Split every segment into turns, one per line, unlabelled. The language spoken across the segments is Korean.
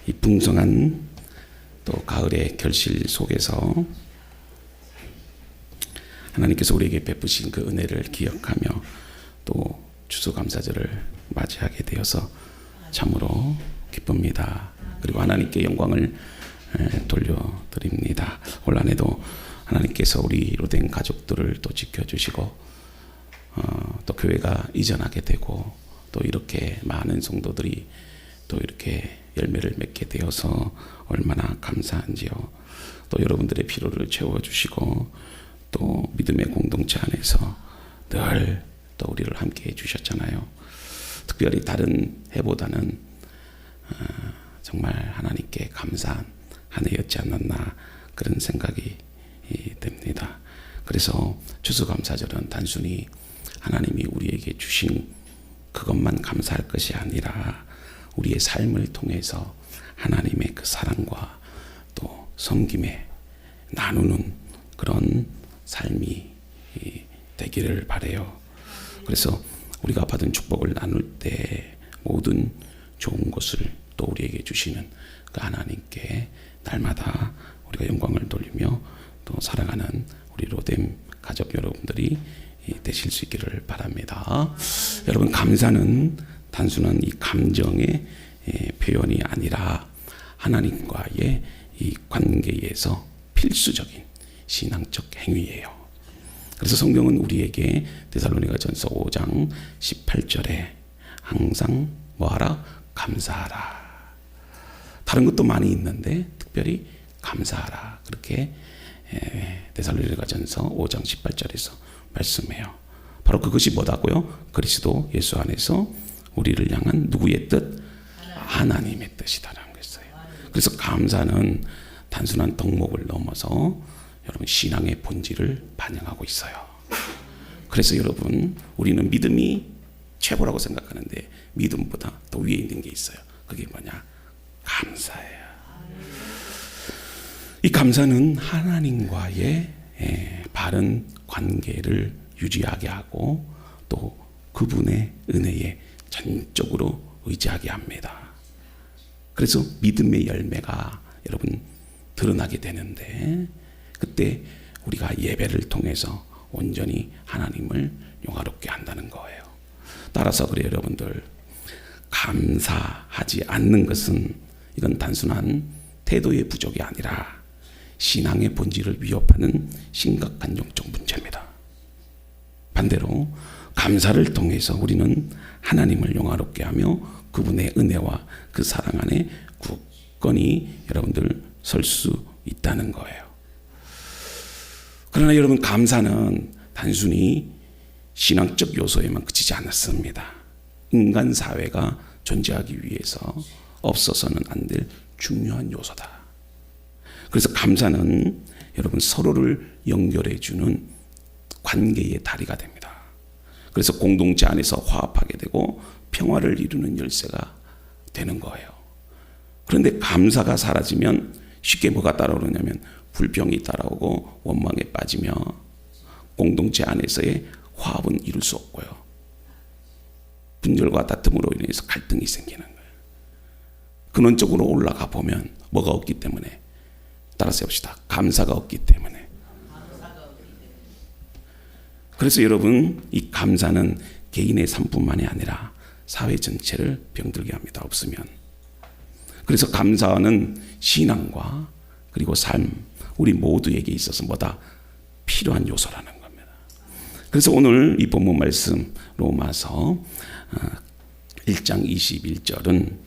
이 풍성한 또 가을의 결실 속에서 하나님께서 우리에게 베푸신 그 은혜를 기억하며 또 추수감사절을 맞이하게 되어서 참으로 기쁩니다. 그리고 하나님께 영광을 돌려드립니다. 올 한해도 하나님께서 우리 로댕 가족들을 또 지켜주시고 또 교회가 이전하게 되고 또 이렇게 많은 성도들이 또 이렇게 열매를 맺게 되어서 얼마나 감사한지요. 또 여러분들의 필요를 채워주시고 또 믿음의 공동체 안에서 늘 또 우리를 함께 해주셨잖아요. 특별히 다른 해보다는 정말 하나님께 감사한 한 해였지 않았나 그런 생각이 듭니다. 그래서 추수감사절은 단순히 하나님이 우리에게 주신 그것만 감사할 것이 아니라 우리의 삶을 통해서 하나님의 그 사랑과 또 섬김에 나누는 그런 삶이 되기를 바라요. 그래서 우리가 받은 축복을 나눌 때 모든 좋은 것을 또 우리에게 주시는 그 하나님께 날마다 우리가 영광을 돌리며 또 사랑하는 우리 로뎀 가족 여러분들이 되실 수 있기를 바랍니다. 여러분, 감사는 단순한 이 감정의 표현이 아니라 하나님과의 이 관계에서 필수적인 신앙적 행위예요. 그래서 성경은 우리에게 데살로니가전서 5장 18절에 항상 뭐하라? 감사하라. 다른 것도 많이 있는데 특별히 감사하라. 그렇게 데살로니가전서 5장 18절에서 말씀해요. 바로 그것이 뭐다고요? 그리스도 예수 안에서 우리를 향한 누구의 뜻? 하나님의 뜻이다라는 것이에요. 그래서 감사는 단순한 덕목을 넘어서 여러분 신앙의 본질을 반영하고 있어요. 그래서 여러분, 우리는 믿음이 최고라고 생각하는데 믿음보다 더 위에 있는 게 있어요. 그게 뭐냐? 감사예요. 이 감사는 하나님과의 바른 관계를 유지하게 하고 또 그분의 은혜에 전적으로 의지하게 합니다. 그래서 믿음의 열매가 여러분 드러나게 되는데 그때 우리가 예배를 통해서 온전히 하나님을 영화롭게 한다는 거예요. 따라서 그래요, 여러분들. 감사하지 않는 것은 이건 단순한 태도의 부족이 아니라 신앙의 본질을 위협하는 심각한 영적 문제입니다. 반대로 감사를 통해서 우리는 하나님을 영화롭게 하며 그분의 은혜와 그 사랑 안에 굳건히 여러분들 설 수 있다는 거예요. 그러나 여러분, 감사는 단순히 신앙적 요소에만 그치지 않았습니다. 인간 사회가 존재하기 위해서 없어서는 안 될 중요한 요소다. 그래서 감사는 여러분 서로를 연결해 주는 관계의 다리가 됩니다. 그래서 공동체 안에서 화합하게 되고 평화를 이루는 열쇠가 되는 거예요. 그런데 감사가 사라지면 쉽게 뭐가 따라오냐면 불평이 따라오고 원망에 빠지며 공동체 안에서의 화합은 이룰 수 없고요. 분열과 다툼으로 인해서 갈등이 생기는 거예요. 근원적으로 올라가 보면 뭐가 없기 때문에, 따라서 해봅시다. 감사가 없기 때문에. 그래서 여러분, 이 감사는 개인의 삶뿐만이 아니라 사회 전체를 병들게 합니다. 없으면. 그래서 감사는 신앙과 그리고 삶, 우리 모두에게 있어서 뭐다? 필요한 요소라는 겁니다. 그래서 오늘 이 본문 말씀 로마서 1장 21절은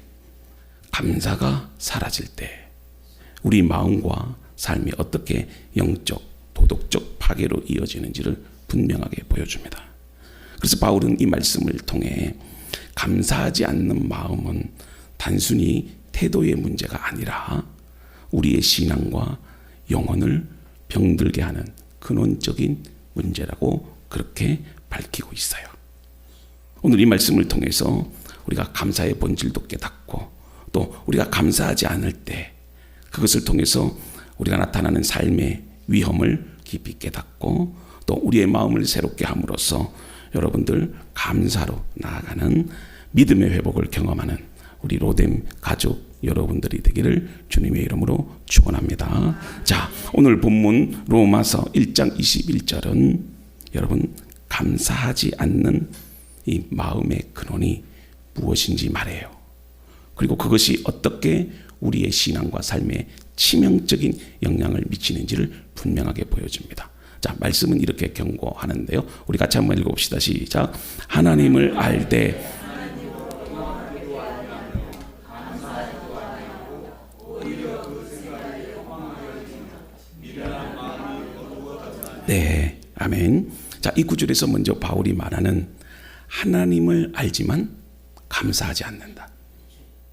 감사가 사라질 때 우리 마음과 삶이 어떻게 영적, 도덕적 파괴로 이어지는지를 분명하게 보여줍니다. 그래서 바울은 이 말씀을 통해 감사하지 않는 마음은 단순히 태도의 문제가 아니라 우리의 신앙과 영혼을 병들게 하는 근원적인 문제라고 그렇게 밝히고 있어요. 오늘 이 말씀을 통해서 우리가 감사의 본질도 깨닫고 또 우리가 감사하지 않을 때 그것을 통해서 우리가 나타나는 삶의 위험을 깊이 깨닫고 또 우리의 마음을 새롭게 함으로써 여러분들 감사로 나아가는 믿음의 회복을 경험하는 우리 로뎀 가족 여러분들이 되기를 주님의 이름으로 축원합니다. 자, 오늘 본문 로마서 1장 21절은 여러분 감사하지 않는 이 마음의 근원이 무엇인지 말해요. 그리고 그것이 어떻게 우리의 신앙과 삶에 치명적인 영향을 미치는지를 분명하게 보여줍니다. 자, 말씀은 이렇게 경고하는데요. 우리 같이 한번 읽어봅시다. 시작. 하나님을 알되 네, 아멘. 자, 이 구절에서 먼저 바울이 말하는 하나님을 알지만 감사하지 않는다.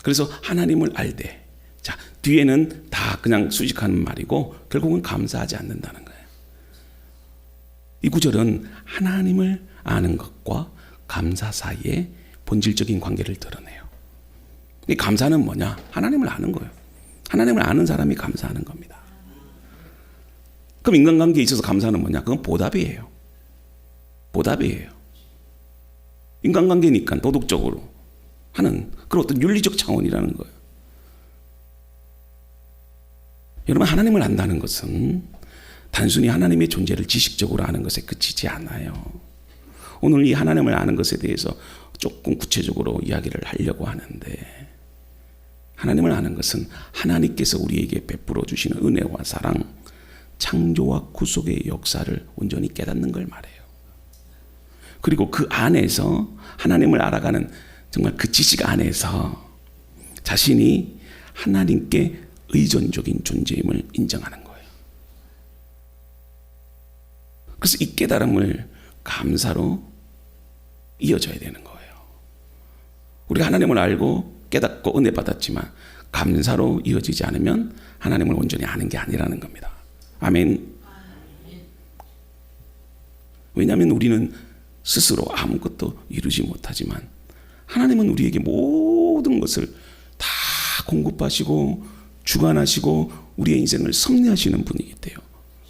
그래서 하나님을 알되, 자, 뒤에는 다 그냥 수직하는 말이고 결국은 감사하지 않는다는 거예요. 이 구절은 하나님을 아는 것과 감사 사이의 본질적인 관계를 드러내요. 이 감사는 뭐냐? 하나님을 아는 거예요. 하나님을 아는 사람이 감사하는 겁니다. 그럼 인간관계에 있어서 감사는 뭐냐? 그건 보답이에요. 보답이에요. 인간관계니까 도덕적으로 하는 그런 어떤 윤리적 차원이라는 거예요. 여러분, 하나님을 안다는 것은 단순히 하나님의 존재를 지식적으로 아는 것에 그치지 않아요. 오늘 이 하나님을 아는 것에 대해서 조금 구체적으로 이야기를 하려고 하는데, 하나님을 아는 것은 하나님께서 우리에게 베풀어 주시는 은혜와 사랑, 창조와 구속의 역사를 온전히 깨닫는 걸 말해요. 그리고 그 안에서 하나님을 알아가는 정말 그 지식 안에서 자신이 하나님께 의존적인 존재임을 인정하는 거예요. 그래서 이 깨달음을 감사로 이어져야 되는 거예요. 우리가 하나님을 알고 깨닫고 은혜 받았지만 감사로 이어지지 않으면 하나님을 온전히 아는 게 아니라는 겁니다. 아멘. 왜냐하면 우리는 스스로 아무것도 이루지 못하지만 하나님은 우리에게 모든 것을 다 공급하시고 주관하시고 우리의 인생을 섭리하시는 분이기 때문에.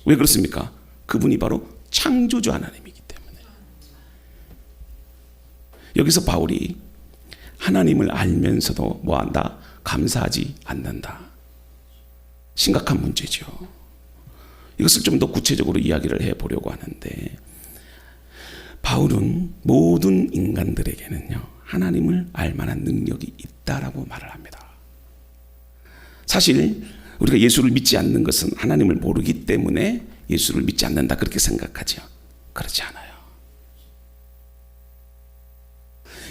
왜 그렇습니까? 그분이 바로 창조주 하나님이기 때문에. 여기서 바울이 하나님을 알면서도 뭐한다? 감사하지 않는다. 심각한 문제죠. 이것을 좀 더 구체적으로 이야기를 해보려고 하는데, 바울은 모든 인간들에게는요 하나님을 알만한 능력이 있다라고 말을 합니다. 사실 우리가 예수를 믿지 않는 것은 하나님을 모르기 때문에 예수를 믿지 않는다 그렇게 생각하죠. 그렇지 않아요.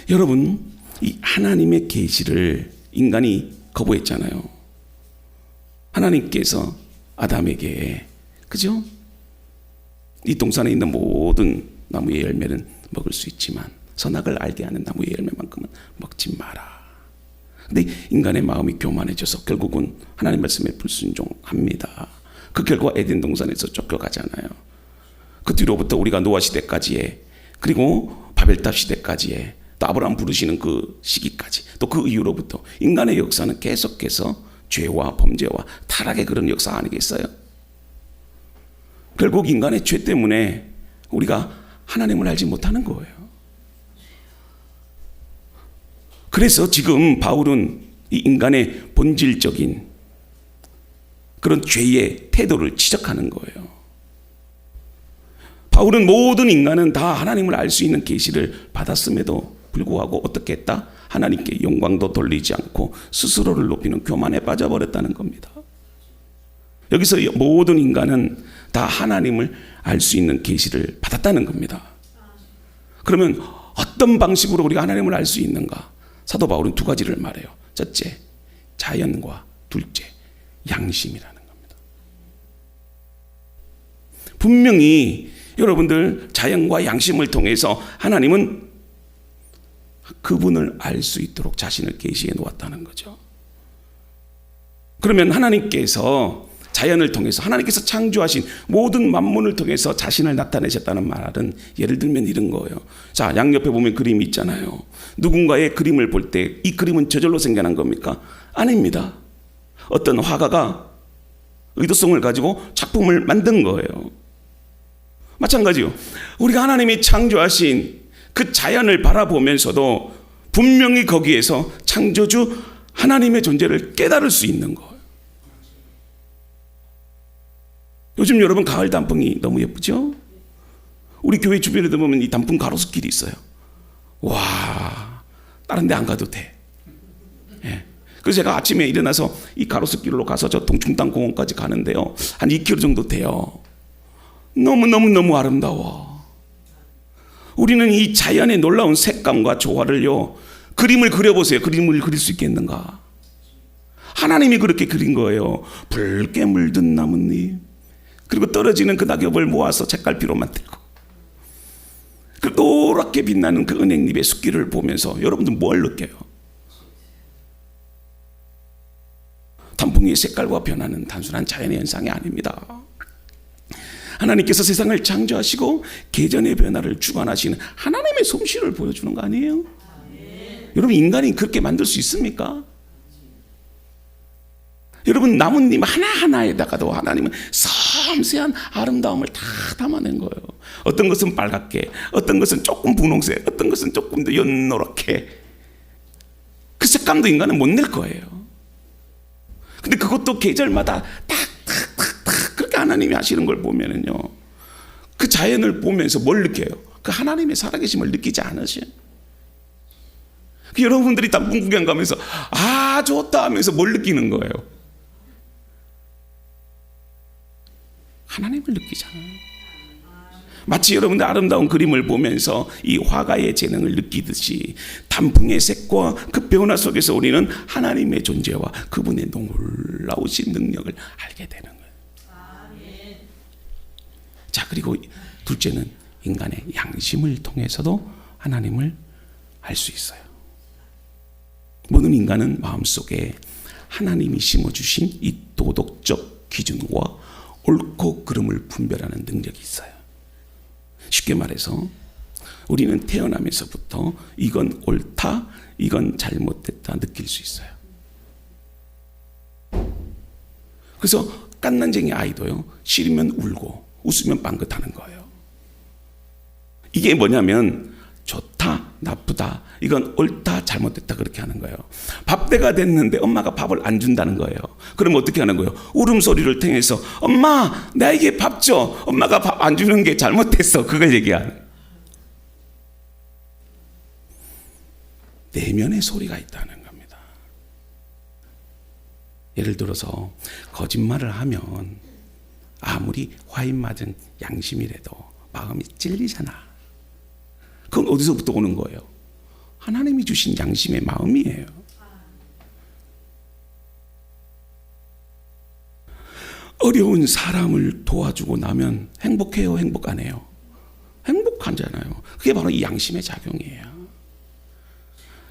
여러분, 이 하나님의 계시를 인간이 거부했잖아요. 하나님께서 아담에게, 그죠? 이 동산에 있는 모든 나무의 열매는 먹을 수 있지만 선악을 알게 하는 나무의 열매만큼은 먹지 마라. 근데 인간의 마음이 교만해져서 결국은 하나님 말씀에 불순종합니다. 그 결과 에덴 동산에서 쫓겨가잖아요. 그 뒤로부터 우리가 노아 시대까지의, 그리고 바벨탑 시대까지의, 또 아브라함 부르시는 그 시기까지, 또 그 이후로부터 인간의 역사는 계속해서 죄와 범죄와 타락의 그런 역사 아니겠어요? 결국 인간의 죄 때문에 우리가 하나님을 알지 못하는 거예요. 그래서 지금 바울은 이 인간의 본질적인 그런 죄의 태도를 지적하는 거예요. 바울은 모든 인간은 다 하나님을 알 수 있는 계시를 받았음에도 불구하고 어떻게 했다? 하나님께 영광도 돌리지 않고 스스로를 높이는 교만에 빠져버렸다는 겁니다. 여기서 모든 인간은 다 하나님을 알 수 있는 계시를 받았다는 겁니다. 그러면 어떤 방식으로 우리가 하나님을 알 수 있는가? 사도 바울은 두 가지를 말해요. 첫째, 자연과 둘째, 양심이라는 겁니다. 분명히 여러분들 자연과 양심을 통해서 하나님은 그분을 알 수 있도록 자신을 계시해 놓았다는 거죠. 그러면 하나님께서 자연을 통해서, 하나님께서 창조하신 모든 만물을 통해서 자신을 나타내셨다는 말은, 예를 들면 이런 거예요. 자, 양옆에 보면 그림이 있잖아요. 누군가의 그림을 볼 때 이 그림은 저절로 생겨난 겁니까? 아닙니다. 어떤 화가가 의도성을 가지고 작품을 만든 거예요. 마찬가지요. 우리가 하나님이 창조하신 그 자연을 바라보면서도 분명히 거기에서 창조주 하나님의 존재를 깨달을 수 있는 거예요. 요즘 여러분 가을 단풍이 너무 예쁘죠? 우리 교회 주변에도 보면 이 단풍 가로수길이 있어요. 와, 다른 데 안 가도 돼. 예. 그래서 제가 아침에 일어나서 이 가로수길로 가서 저 동충당 공원까지 가는데요, 한 2km 정도 돼요. 너무너무 아름다워. 우리는 이 자연의 놀라운 색감과 조화를요, 그림을 그려보세요. 그림을 그릴 수 있겠는가? 하나님이 그렇게 그린 거예요. 붉게 물든 나뭇잎, 그리고 떨어지는 그 낙엽을 모아서 책갈피로 만들고, 그 노랗게 빛나는 그 은행잎의 숲길을 보면서 여러분들 뭘 느껴요? 단풍의 색깔과 변화는 단순한 자연의 현상이 아닙니다. 하나님께서 세상을 창조하시고 계절의 변화를 주관하시는 하나님의 솜씨를 보여주는 거 아니에요? 여러분, 인간이 그렇게 만들 수 있습니까? 여러분, 나뭇잎 하나하나에다가도 하나님은 섬세한 아름다움을 다 담아낸 거예요. 어떤 것은 빨갛게, 어떤 것은 조금 분홍색, 어떤 것은 조금 더 연노랗게. 그 색감도 인간은 못 낼 거예요. 근데 그것도 계절마다 탁 그렇게 하나님이 하시는 걸 보면은요, 그 자연을 보면서 뭘 느껴요? 그 하나님의 살아계심을 느끼지 않으세요? 그 여러분들이 단풍 구경 가면서 아 좋다 하면서 뭘 느끼는 거예요? 하나님을 느끼잖아요. 마치 여러분들 아름다운 그림을 보면서 이 화가의 재능을 느끼듯이 단풍의 색과 그 변화 속에서 우리는 하나님의 존재와 그분의 놀라우신 능력을 알게 되는 거예요. 자, 그리고 둘째는 인간의 양심을 통해서도 하나님을 알 수 있어요. 모든 인간은 마음속에 하나님이 심어주신 이 도덕적 기준과 옳고 그름을 분별하는 능력이 있어요. 쉽게 말해서 우리는 태어나면서부터 이건 옳다, 이건 잘못됐다 느낄 수 있어요. 그래서 깐난쟁이 아이도요, 싫으면 울고 웃으면 빵긋하는 거예요. 이게 뭐냐면 좋다, 나쁘다, 이건 옳다, 잘못됐다 그렇게 하는 거예요. 밥때가 됐는데 엄마가 밥을 안 준다는 거예요. 그럼 어떻게 하는 거예요? 울음소리를 통해서 엄마, 나에게 밥 줘. 엄마가 밥 안 주는 게 잘못됐어. 그걸 얘기하는 거예요. 내면의 소리가 있다는 겁니다. 예를 들어서 거짓말을 하면 아무리 화인 맞은 양심이라도 마음이 찔리잖아. 그건 어디서부터 오는 거예요? 하나님이 주신 양심의 마음이에요. 어려운 사람을 도와주고 나면 행복해요? 행복 안 해요? 행복하잖아요. 그게 바로 이 양심의 작용이에요.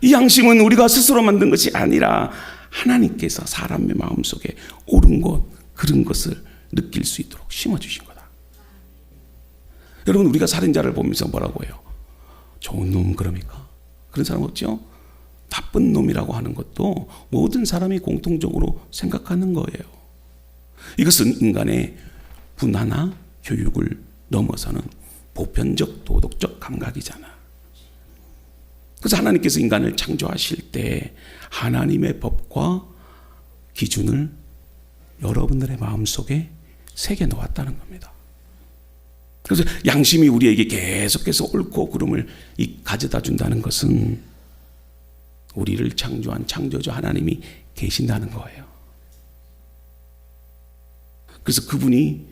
이 양심은 우리가 스스로 만든 것이 아니라 하나님께서 사람의 마음속에 옳은 것, 그른 것을 느낄 수 있도록 심어주신 거다. 여러분, 우리가 살인자를 보면서 뭐라고 해요? 좋은 놈 그럽니까? 그런 사람 없죠? 나쁜 놈이라고 하는 것도 모든 사람이 공통적으로 생각하는 거예요. 이것은 인간의 문화나 교육을 넘어서는 보편적 도덕적 감각이잖아. 그래서 하나님께서 인간을 창조하실 때 하나님의 법과 기준을 여러분들의 마음속에 새겨 놓았다는 겁니다. 그래서 양심이 우리에게 계속해서 옳고 그름을 가져다 준다는 것은 우리를 창조한 창조주 하나님이 계신다는 거예요. 그래서 그분이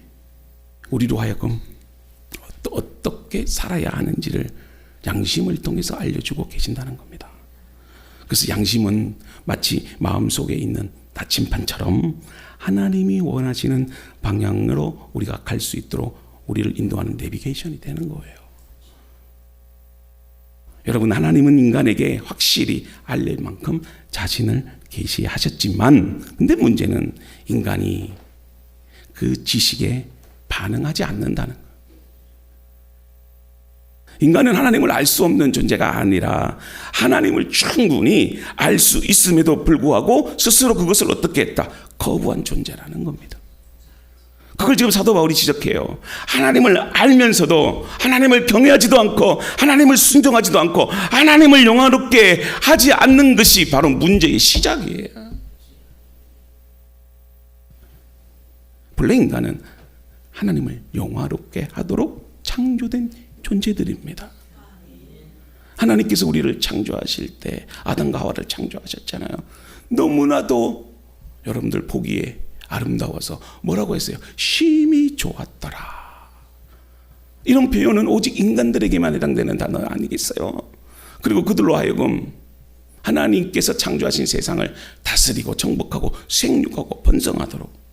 우리로 하여금 어떻게 살아야 하는지를 양심을 통해서 알려주고 계신다는 겁니다. 그래서 양심은 마치 마음속에 있는 나침반처럼 하나님이 원하시는 방향으로 우리가 갈 수 있도록 우리를 인도하는 내비게이션이 되는 거예요. 여러분, 하나님은 인간에게 확실히 알릴 만큼 자신을 계시하셨지만, 근데 문제는 인간이 그 지식에 반응하지 않는다는 거예요. 인간은 하나님을 알 수 없는 존재가 아니라 하나님을 충분히 알 수 있음에도 불구하고 스스로 그것을 어떻게 했다? 거부한 존재라는 겁니다. 그걸 지금 사도 바울이 지적해요. 하나님을 알면서도 하나님을 경외하지도 않고 하나님을 순종하지도 않고 하나님을 영화롭게 하지 않는 것이 바로 문제의 시작이에요. 본래 인간은 하나님을 영화롭게 하도록 창조된 존재들입니다. 하나님께서 우리를 창조하실 때 아담과 하와를 창조하셨잖아요. 너무나도 여러분들 보기에 아름다워서 뭐라고 했어요? 심히 좋았더라. 이런 표현은 오직 인간들에게만 해당되는 단어 아니겠어요? 그리고 그들로 하여금 하나님께서 창조하신 세상을 다스리고 정복하고 생육하고 번성하도록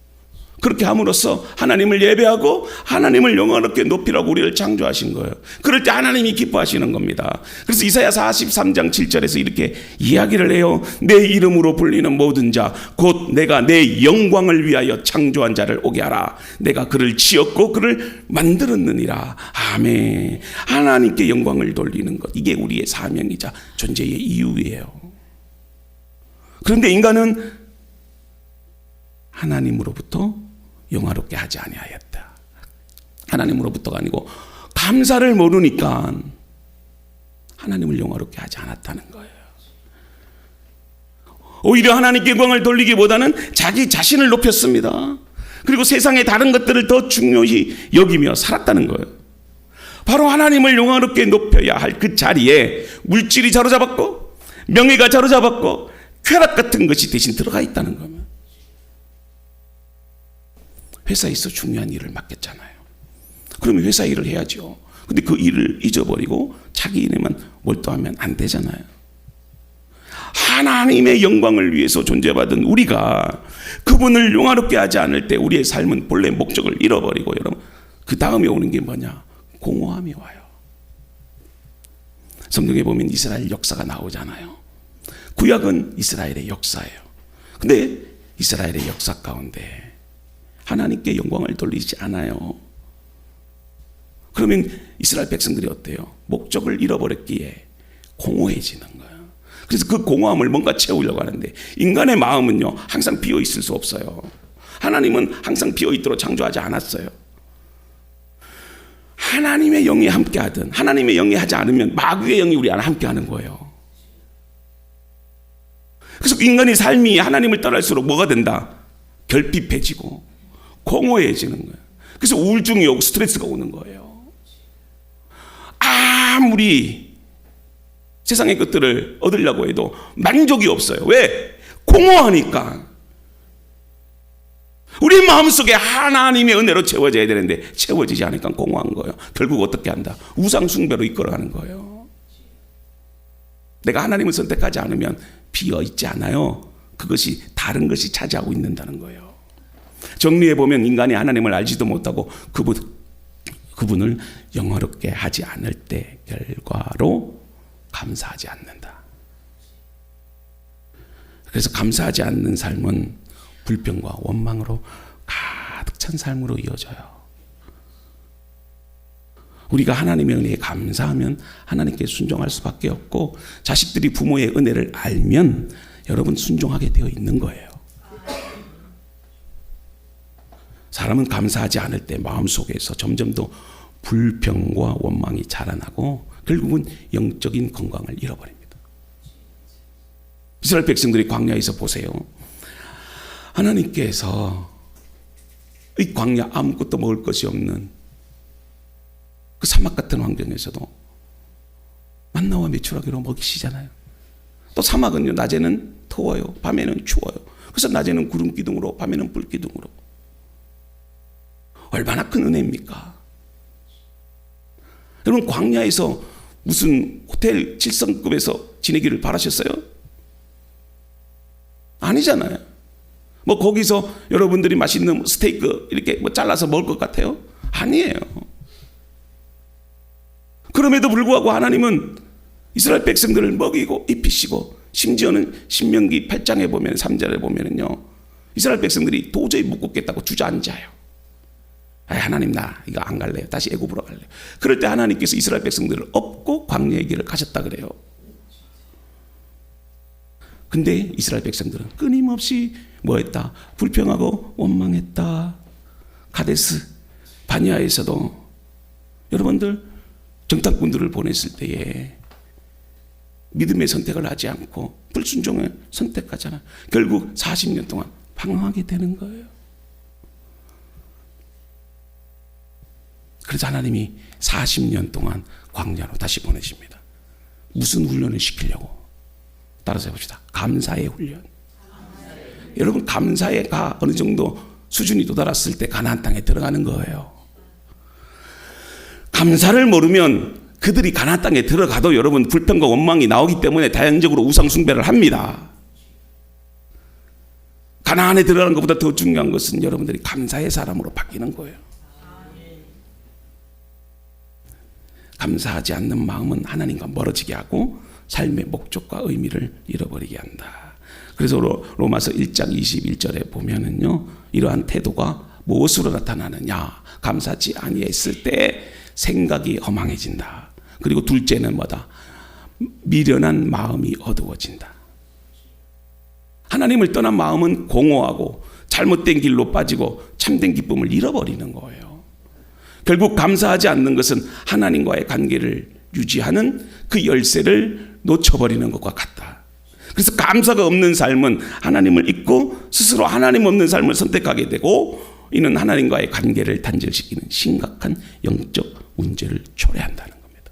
그렇게 함으로써 하나님을 예배하고 하나님을 영원하게 높이라고 우리를 창조하신 거예요. 그럴 때 하나님이 기뻐하시는 겁니다. 그래서 이사야 43장 7절에서 이렇게 이야기를 해요. 내 이름으로 불리는 모든 자 곧 내가 내 영광을 위하여 창조한 자를 오게 하라. 내가 그를 지었고 그를 만들었느니라. 아멘. 하나님께 영광을 돌리는 것, 이게 우리의 사명이자 존재의 이유예요. 그런데 인간은 하나님으로부터 영화롭게 하지 아니하였다. 하나님으로부터가 아니고 감사를 모르니까 하나님을 영화롭게 하지 않았다는 거예요. 오히려 하나님께 영광을 돌리기보다는 자기 자신을 높였습니다. 그리고 세상의 다른 것들을 더 중요히 여기며 살았다는 거예요. 바로 하나님을 영화롭게 높여야 할 그 자리에 물질이 자로잡았고 명예가 자로잡았고 쾌락 같은 것이 대신 들어가 있다는 겁니다. 회사에서 중요한 일을 맡겼잖아요. 그러면 회사 일을 해야죠. 근데 그 일을 잊어버리고 자기 일에만 몰두하면 안 되잖아요. 하나님의 영광을 위해서 존재받은 우리가 그분을 영화롭게 하지 않을 때 우리의 삶은 본래 목적을 잃어버리고, 여러분, 그 다음에 오는 게 뭐냐? 공허함이 와요. 성경에 보면 이스라엘 역사가 나오잖아요. 구약은 이스라엘의 역사예요. 근데 이스라엘의 역사 가운데 하나님께 영광을 돌리지 않아요. 그러면 이스라엘 백성들이 어때요? 목적을 잃어버렸기에 공허해지는 거예요. 그래서 그 공허함을 뭔가 채우려고 하는데 인간의 마음은요, 항상 비어 있을 수 없어요. 하나님은 항상 비어 있도록 창조하지 않았어요. 하나님의 영이 함께하든 하나님의 영이 하지 않으면 마귀의 영이 우리 안에 함께하는 거예요. 그래서 인간의 삶이 하나님을 떠날수록 뭐가 된다? 결핍해지고 공허해지는 거예요. 그래서 우울증이 오고 스트레스가 오는 거예요. 아무리 세상의 것들을 얻으려고 해도 만족이 없어요. 왜? 공허하니까. 우리 마음속에 하나님의 은혜로 채워져야 되는데 채워지지 않으니까 공허한 거예요. 결국 어떻게 한다? 우상 숭배로 이끌어가는 거예요. 내가 하나님을 선택하지 않으면 비어 있지 않아요. 그것이 다른 것이 차지하고 있는다는 거예요. 정리해보면 인간이 하나님을 알지도 못하고 그분을 영화롭게 하지 않을 때 결과로 감사하지 않는다. 그래서 감사하지 않는 삶은 불평과 원망으로 가득 찬 삶으로 이어져요. 우리가 하나님의 은혜에 감사하면 하나님께 순종할 수밖에 없고, 자식들이 부모의 은혜를 알면 여러분 순종하게 되어 있는 거예요. 사람은 감사하지 않을 때 마음속에서 점점 더 불평과 원망이 자라나고 결국은 영적인 건강을 잃어버립니다. 이스라엘 백성들이 광야에서 보세요. 하나님께서 이 광야, 아무것도 먹을 것이 없는 그 사막 같은 환경에서도 만나와 메추라기로 먹이시잖아요. 또 사막은요, 낮에는 더워요, 밤에는 추워요. 그래서 낮에는 구름 기둥으로, 밤에는 불 기둥으로. 얼마나 큰 은혜입니까? 여러분, 광야에서 무슨 호텔 7성급에서 지내기를 바라셨어요? 아니잖아요. 뭐 거기서 여러분들이 맛있는 스테이크 이렇게 뭐 잘라서 먹을 것 같아요? 아니에요. 그럼에도 불구하고 하나님은 이스라엘 백성들을 먹이고 입히시고, 심지어는 신명기 8장에 보면 3절에 보면은요, 이스라엘 백성들이 도저히 못 걷겠다고 주저앉아요. 하나님, 나 이거 안 갈래요. 다시 애굽으로 갈래요. 그럴 때 하나님께서 이스라엘 백성들을 업고 광야의 길을 가셨다 그래요. 근데 이스라엘 백성들은 끊임없이 뭐 했다? 불평하고 원망했다. 카데스 바니아에서도 여러분들 정탐꾼들을 보냈을 때에 믿음의 선택을 하지 않고 불순종을 선택하잖아. 결국 40년 동안 방황하게 되는 거예요. 그래서 하나님이 40년 동안 광야로 다시 보내십니다. 무슨 훈련을 시키려고? 따라서 해봅시다. 감사의 훈련. 여러분, 감사가 어느 정도 수준이 도달했을 때 가나안 땅에 들어가는 거예요. 감사를 모르면 그들이 가나안 땅에 들어가도 여러분 불평과 원망이 나오기 때문에 다양적으로 우상 숭배를 합니다. 가나안에 들어가는 것보다 더 중요한 것은 여러분들이 감사의 사람으로 바뀌는 거예요. 감사하지 않는 마음은 하나님과 멀어지게 하고 삶의 목적과 의미를 잃어버리게 한다. 그래서 로마서 1장 21절에 보면은요, 이러한 태도가 무엇으로 나타나느냐? 감사하지 아니했을 때 생각이 허망해진다. 그리고 둘째는 뭐다? 미련한 마음이 어두워진다. 하나님을 떠난 마음은 공허하고 잘못된 길로 빠지고 참된 기쁨을 잃어버리는 거예요. 결국 감사하지 않는 것은 하나님과의 관계를 유지하는 그 열쇠를 놓쳐버리는 것과 같다. 그래서 감사가 없는 삶은 하나님을 잊고 스스로 하나님 없는 삶을 선택하게 되고, 이는 하나님과의 관계를 단절시키는 심각한 영적 문제를 초래한다는 겁니다.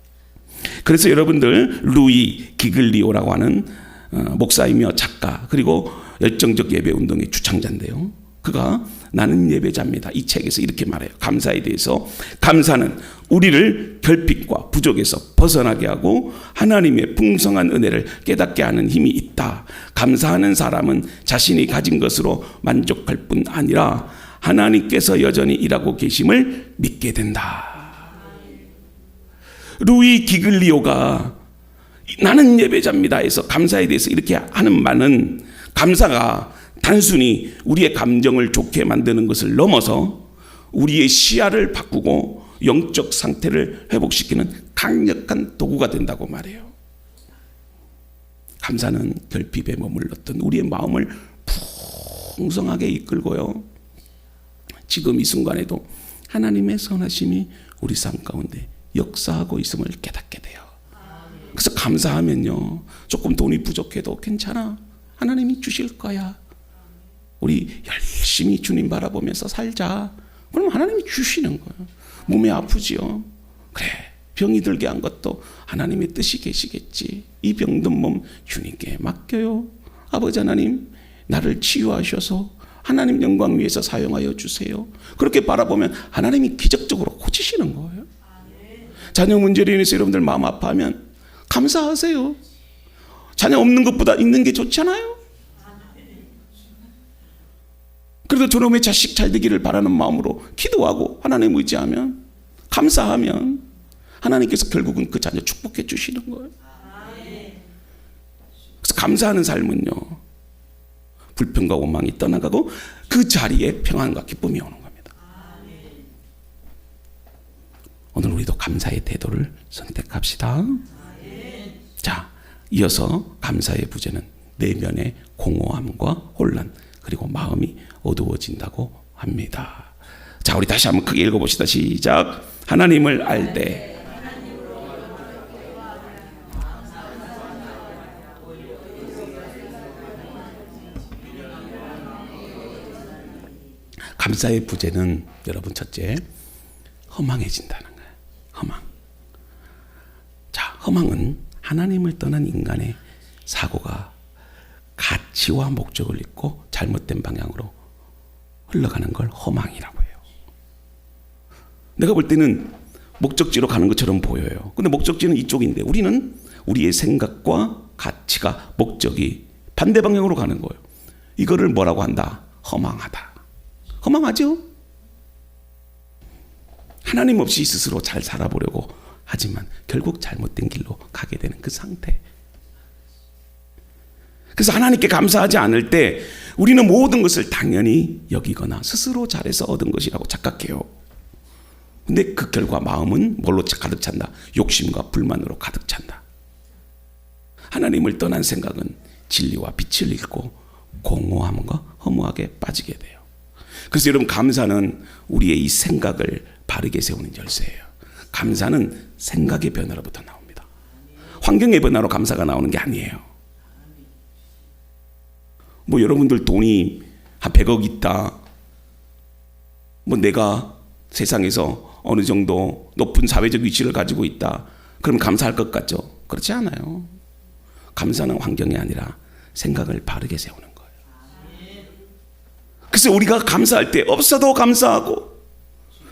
그래서 여러분들 루이 기글리오라고 하는 목사이며 작가, 그리고 열정적 예배 운동의 주창자인데요, 그가 나는 예배자입니다. 이 책에서 이렇게 말해요. 감사에 대해서. 감사는 우리를 결핍과 부족에서 벗어나게 하고 하나님의 풍성한 은혜를 깨닫게 하는 힘이 있다. 감사하는 사람은 자신이 가진 것으로 만족할 뿐 아니라 하나님께서 여전히 일하고 계심을 믿게 된다. 루이 기글리오가 나는 예배자입니다 해서 감사에 대해서 이렇게 하는 말은, 감사가 단순히 우리의 감정을 좋게 만드는 것을 넘어서 우리의 시야를 바꾸고 영적 상태를 회복시키는 강력한 도구가 된다고 말해요. 감사는 결핍에 머물렀던 우리의 마음을 풍성하게 이끌고요, 지금 이 순간에도 하나님의 선하심이 우리 삶 가운데 역사하고 있음을 깨닫게 돼요. 그래서 감사하면요, 조금 돈이 부족해도 괜찮아, 하나님이 주실 거야. 우리 열심히 주님 바라보면서 살자. 그럼 하나님이 주시는 거예요. 몸이 아프지요. 그래, 병이 들게 한 것도 하나님의 뜻이 계시겠지. 이 병든 몸 주님께 맡겨요. 아버지 하나님, 나를 치유하셔서 하나님 영광 위해서 사용하여 주세요. 그렇게 바라보면 하나님이 기적적으로 고치시는 거예요. 자녀 문제로 인해서 여러분들 마음 아파하면 감사하세요. 자녀 없는 것보다 있는 게 좋잖아요. 그래도 저놈의 자식 잘 되기를 바라는 마음으로 기도하고 하나님 의지하면, 감사하면 하나님께서 결국은 그 자녀 축복해 주시는 거예요. 그래서 감사하는 삶은요, 불평과 원망이 떠나가고 그 자리에 평안과 기쁨이 오는 겁니다. 오늘 우리도 감사의 태도를 선택합시다. 자, 이어서 감사의 부재는 내면의 공허함과 혼란, 그리고 마음이 어두워진다고 합니다. 자, 우리 다시 한번 크게 읽어봅시다. 시작. 하나님을 알 때 감사의 부재는 여러분, 첫째, 허망해진다는 거예요. 허망. 자, 허망은 하나님을 떠난 인간의 사고가 가치와 목적을 잃고 잘못된 방향으로 흘러가는 걸 허망이라고 해요. 내가 볼 때는 목적지로 가는 것처럼 보여요. 근데 목적지는 이쪽인데 우리는 우리의 생각과 가치가, 목적이 반대 방향으로 가는 거예요. 이거를 뭐라고 한다? 허망하다. 허망하죠? 하나님 없이 스스로 잘 살아보려고 하지만 결국 잘못된 길로 가게 되는 그 상태. 그래서 하나님께 감사하지 않을 때 우리는 모든 것을 당연히 여기거나 스스로 잘해서 얻은 것이라고 착각해요. 근데 그 결과 마음은 뭘로 가득 찬다? 욕심과 불만으로 가득 찬다. 하나님을 떠난 생각은 진리와 빛을 잃고 공허함과 허무하게 빠지게 돼요. 그래서 여러분, 감사는 우리의 이 생각을 바르게 세우는 열쇠예요. 감사는 생각의 변화로부터 나옵니다. 환경의 변화로 감사가 나오는 게 아니에요. 뭐 여러분들 돈이 한 100억 있다, 뭐 내가 세상에서 어느 정도 높은 사회적 위치를 가지고 있다, 그럼 감사할 것 같죠? 그렇지 않아요. 감사는 환경이 아니라 생각을 바르게 세우는 거예요. 그래서 우리가 감사할 때 없어도 감사하고,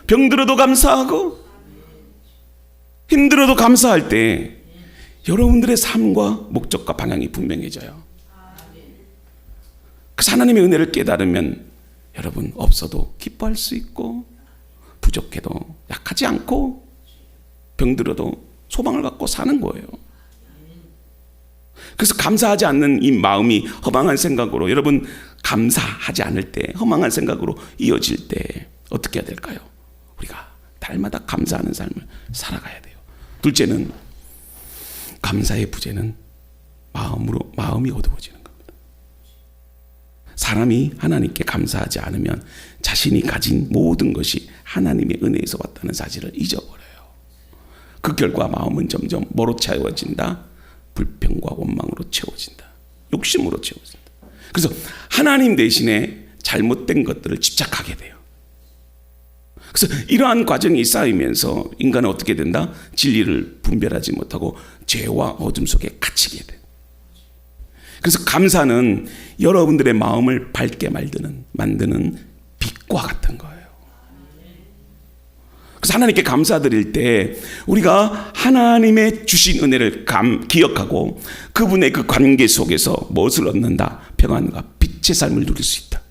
병들어도 감사하고, 힘들어도 감사할 때 여러분들의 삶과 목적과 방향이 분명해져요. 그래서 하나님의 은혜를 깨달으면 여러분, 없어도 기뻐할 수 있고, 부족해도 약하지 않고, 병들어도 소망을 갖고 사는 거예요. 그래서 감사하지 않는 이 마음이 허망한 생각으로, 여러분, 감사하지 않을 때 허망한 생각으로 이어질 때 어떻게 해야 될까요? 우리가 달마다 감사하는 삶을 살아가야 돼요. 둘째는, 감사의 부재는 마음이 어두워지는 겁니다. 사람이 하나님께 감사하지 않으면 자신이 가진 모든 것이 하나님의 은혜에서 왔다는 사실을 잊어버려요. 그 결과 마음은 점점 뭐로 채워진다? 불평과 원망으로 채워진다. 욕심으로 채워진다. 그래서 하나님 대신에 잘못된 것들을 집착하게 돼요. 그래서 이러한 과정이 쌓이면서 인간은 어떻게 된다? 진리를 분별하지 못하고 죄와 어둠 속에 갇히게 돼요. 그래서 감사는 여러분들의 마음을 밝게 만드는 빛과 같은 거예요. 그래서 하나님께 감사드릴 때 우리가 하나님의 주신 은혜를 기억하고 그분의 그 관계 속에서 무엇을 얻는다? 평안과 빛의 삶을 누릴 수 있다.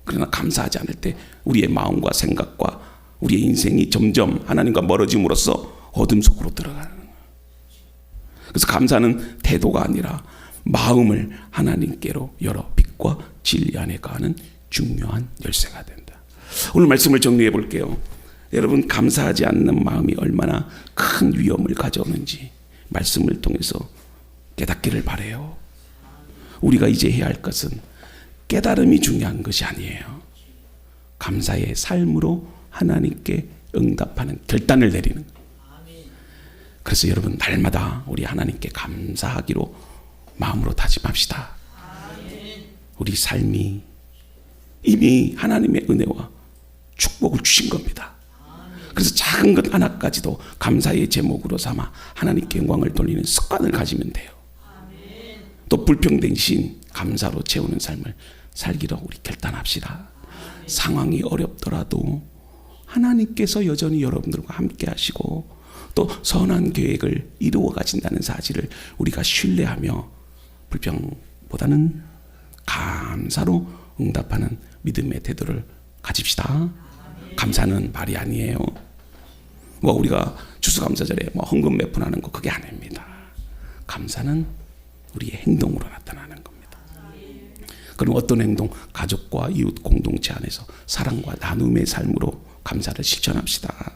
그러나 감사하지 않을 때 우리의 마음과 생각과 우리의 인생이 점점 하나님과 멀어짐으로써 어둠 속으로 들어가는 거예요. 그래서 감사는 태도가 아니라 마음을 하나님께로 열어 빛과 진리 안에 가는 중요한 열쇠가 된다. 오늘 말씀을 정리해 볼게요. 여러분, 감사하지 않는 마음이 얼마나 큰 위험을 가져오는지 말씀을 통해서 깨닫기를 바라요. 우리가 이제 해야 할 것은 깨달음이 중요한 것이 아니에요. 감사의 삶으로 하나님께 응답하는 결단을 내리는 거예요. 그래서 여러분, 날마다 우리 하나님께 감사하기로 마음으로 다짐합시다. 우리 삶이 이미 하나님의 은혜와 축복을 주신 겁니다. 그래서 작은 것 하나까지도 감사의 제목으로 삼아 하나님께 영광을 돌리는 습관을 가지면 돼요. 또 불평 대신 감사로 채우는 삶을 살기로 우리 결단합시다. 상황이 어렵더라도 하나님께서 여전히 여러분들과 함께 하시고 또 선한 계획을 이루어 가신다는 사실을 우리가 신뢰하며 불평보다는 감사로 응답하는 믿음의 태도를 가집시다. 감사는 말이 아니에요. 뭐 우리가 추수감사절에 뭐 헌금 몇 푼 하는 거 그게 아닙니다. 감사는 우리의 행동으로 나타나는 겁니다. 그럼 어떤 행동? 가족과 이웃 공동체 안에서 사랑과 나눔의 삶으로 감사를 실천합시다.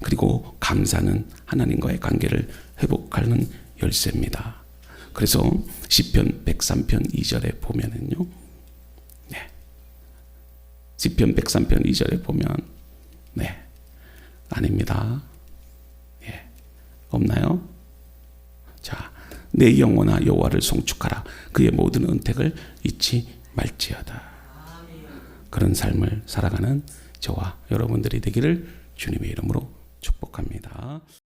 그리고 감사는 하나님과의 관계를 회복하는 열쇠입니다. 그래서 시편 103편 2절에 보면은요, 시편 103편 2절에 보면, 아닙니다. 없나요? 자, 내 영혼아 여호와를 송축하라. 그의 모든 은택을 잊지 말지어다. 그런 삶을 살아가는 저와 여러분들이 되기를 주님의 이름으로 축복합니다.